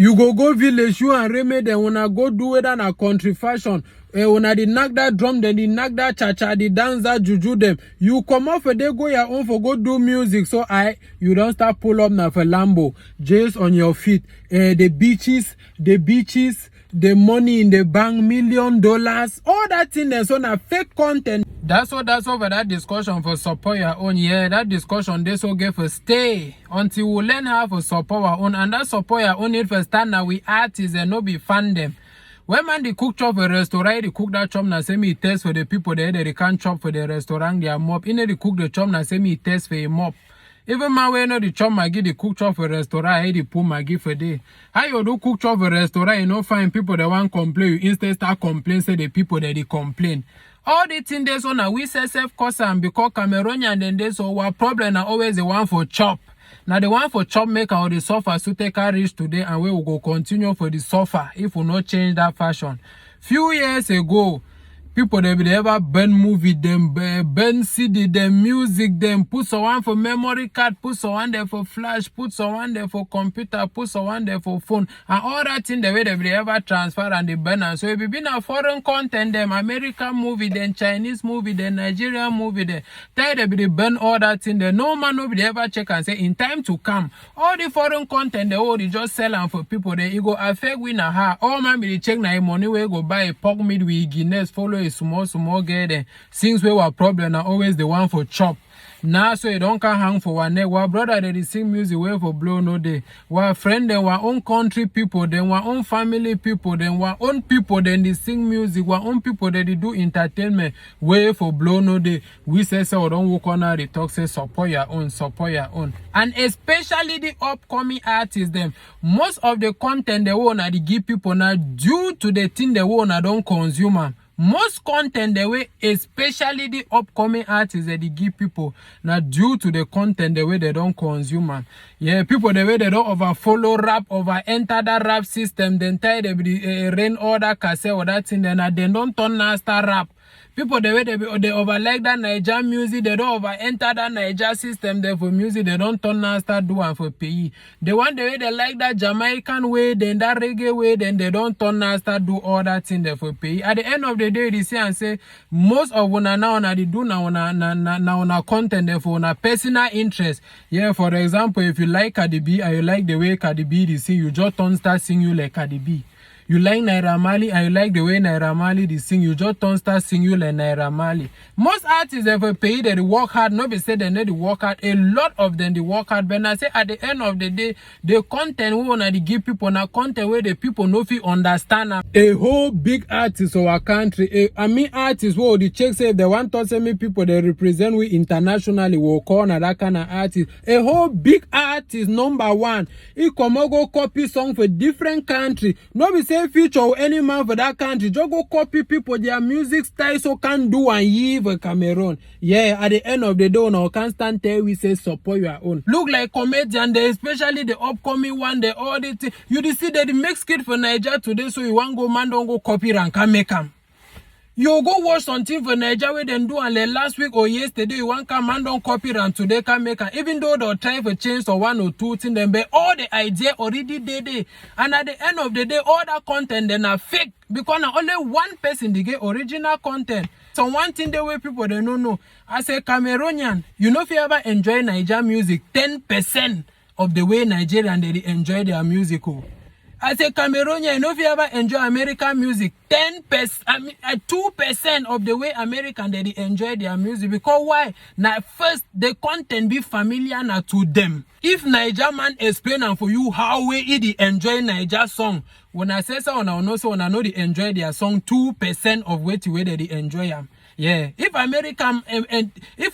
You go village, you and Reme, then when I go do it in a country fashion. When I did knock that drum, then they knock that cha-cha, they dance that juju them. You come off a day, go your own for go do music. So you don't start pull up now for Lambo. Jays on your feet. The beaches, the money in the bank, $1 million, all that thing there's on a fake content. That's all for that discussion for support your own. Yeah, that discussion this will get for stay until we learn how to support our own, and that support your own need for stand now we artists and not be fan them. When man they cook chop for restaurant, they cook that chop na say me test for the people there they can't chop for the restaurant they are mop. In they cook the chop na say me test for a mop. Even man we know the chop Maggie the cook chop for restaurant, I the pull Maggie for day. How you do cook chop for restaurant, you know find people that want complain, you instead start complain, say the people that they complain. All the things they so now we say self cause and because Cameroonian then they so our problem are always the one for chop. Now the one for chop make or the suffer so take a reach today and we will go continue for the suffer if we not change that fashion. Few years ago, people they ever burn movie them, burn CD them, music them, put someone for memory card, put someone there for flash, put someone there for computer, put someone there for phone, and all that thing the way they ever transfer and they burn. And so if it been a foreign content, them American movie, then Chinese movie, then Nigerian movie, then they burn all that thing. There no man nobody ever check and say in time to come, all the foreign content they just sell them for people. Then it go affect we na ha. All man be check na money we go buy a pork meat with Guinness follow a small girl then since we were problem are always the one for chop. Now so you don't can hang for one neck. Our brother they sing music way for blow no day. Our friend then our own country people, then our own family people, then our own people then they sing music, our own people that they do entertainment way for blow no day. We say so don't walk on the talk say support your own. And especially the upcoming artists them. Most of the content they wanna they give people now due to the thing they wanna don't consume. Most content the way, especially the upcoming artists that they give people, now due to the content the way they don't consume. Yeah, people the way they don't over follow rap, over enter that rap system, then tie the rain order cassette or that thing, then they don't turn master rap. People the way they over like that Niger music, they don't over enter that Niger system there for music, they don't turn and start doing for PE. The one the way they like that Jamaican way, then that reggae way, then they don't turn and start do all that thing there for PE. At the end of the day, they say and say most of una now they do now na content there for una personal interest. Yeah, for example, if you like Cardi B and you like the way Cardi B they sing, you just turn start sing you like Cardi B. You like Naira Marley and you like the way Naira Marley they sing, you just don't start singing you like Naira Marley. Most artists ever pay they work hard, nobody say they need to work hard. A lot of them they work hard, but I say at the end of the day, the content we wanna give people na content where the people no fit understand. A whole big artist of our country, I mean artists who the check say if they want to send me people they represent we internationally will call na that kind of artist. A whole big artist number one. He come go copy song for different country. Nobody say feature or any man for that country, just go copy people their music style so can do and yield for Cameroon. Yeah, at the end of the day, no can't stand there we say support your own. Look like comedian, they especially the upcoming one, they all the thing. You see that the make skit for Niger today, so you want go man don't go copy and can make them. You go watch something for Nigeria where they do and like last week or yesterday you want come and don't copy and today can make it. Even though they'll try for change or one or two things, then but all the idea already there. And at the end of the day, all that content then are fake because only one person they get original content. So one thing the way people they don't know. As a Cameroonian, you know if you ever enjoy Niger music, 10% of the way Nigerian they enjoy their music. As a Cameroonian, you know if you ever enjoy American music, 2% of the way American they enjoy their music. Because why? Now first the content be familiar now to them. If Niger man explain for you how they enjoy Niger song, when I say so, I know so when I know they enjoy their song, 2% of way they enjoy them. Yeah. If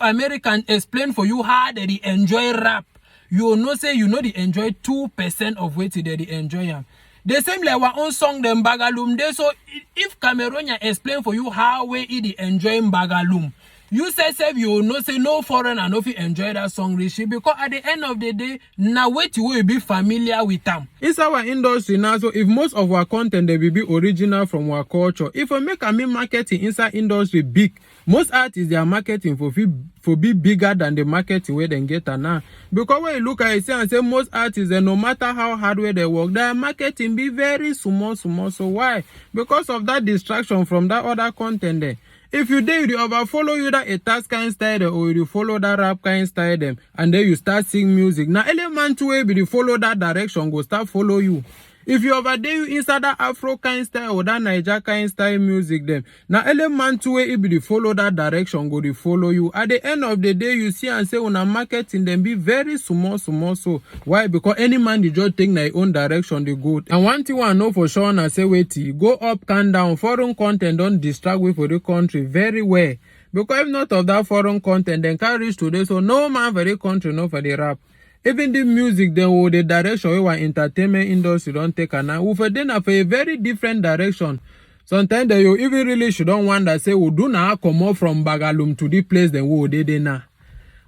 American explain for you how they enjoy rap, you know say you know they enjoy 2% of what they enjoy them. The same like our own song them Bagalum. So if Cameroonian explain for you how we they enjoy Bagalum, You say you know say no foreigner no fit enjoy that song rishi, because at the end of the day na wait you will be familiar with them. It's our industry now, so if most of our content they will be original from our culture, if we make marketing inside industry big, most artists their marketing for be bigger than the marketing where they get now. Because when you look at it and say most artists, no matter how hard way they work, their marketing be very small. So why? Because of that distraction from that other content there. If you did, you overfollow you that a task kind style or you follow that rap kind style them, and then you start sing music. Now, element to be you follow that direction, go start follow you. If you over there you inside that Afro kind style or that Niger kind style music them, now element to it be follow that direction, go to follow you. At the end of the day, you see and say on a marketing them be very small. So why? Because any man they just take their own direction they go. And one thing I know for sure, I say wait, go up, calm down. Foreign content don't distract we for the country very well. Because if not of that foreign content, then can't reach today. So no man for the country, no for the rap. Even the music, then will the direction we want entertainment industry don't take now. We for then for a very different direction. Sometimes you even really shouldn't want to say we do not come up from Bagalum to the place then we did now.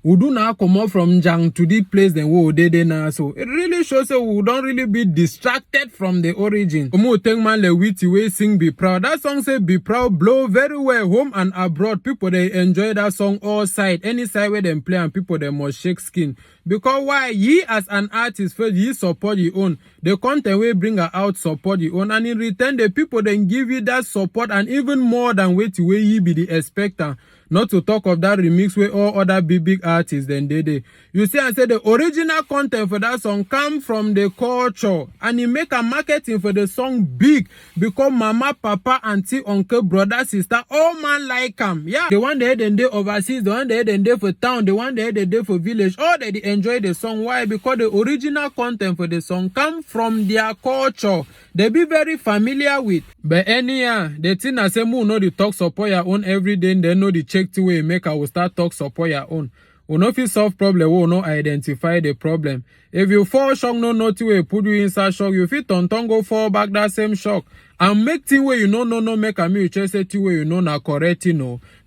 We do not come up from Jang to the place then we did now. So it really shows that we don't really be distracted from the origin. Come take man le witty way sing Be Proud. That song say Be Proud blow very well home and abroad. People they enjoy that song all side. Any side where them play and people they must shake skin. Because why? Ye as an artist first, ye support your own. The content we bring out support your own. And in return, the people then give you that support and even more than wait way ye be the expectant. Not to talk of that remix where all other big artists then they. You see, I said the original content for that song come from the culture. And you make a marketing for the song big. Because mama, papa, auntie, uncle, brother, sister, all man like them. Yeah. The one they then they overseas, the one they then they for town, the one they then they for village. All they enjoy the song. Why? Because the original content for the song come from their culture. They be very familiar with. But anyhow, the thing I say, we know the talk support your own every day, they know the check to way make I will start talk support your own. We know if you solve problem, we will not identify the problem. If you fall shock, no way put you inside shock, you fit on go fall back that same shock. And make thing where you know make a me just say thing where you know na correct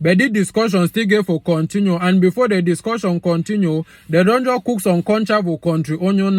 But the discussion still get for continue, and before the discussion continue, they don't just cook some concha for country on your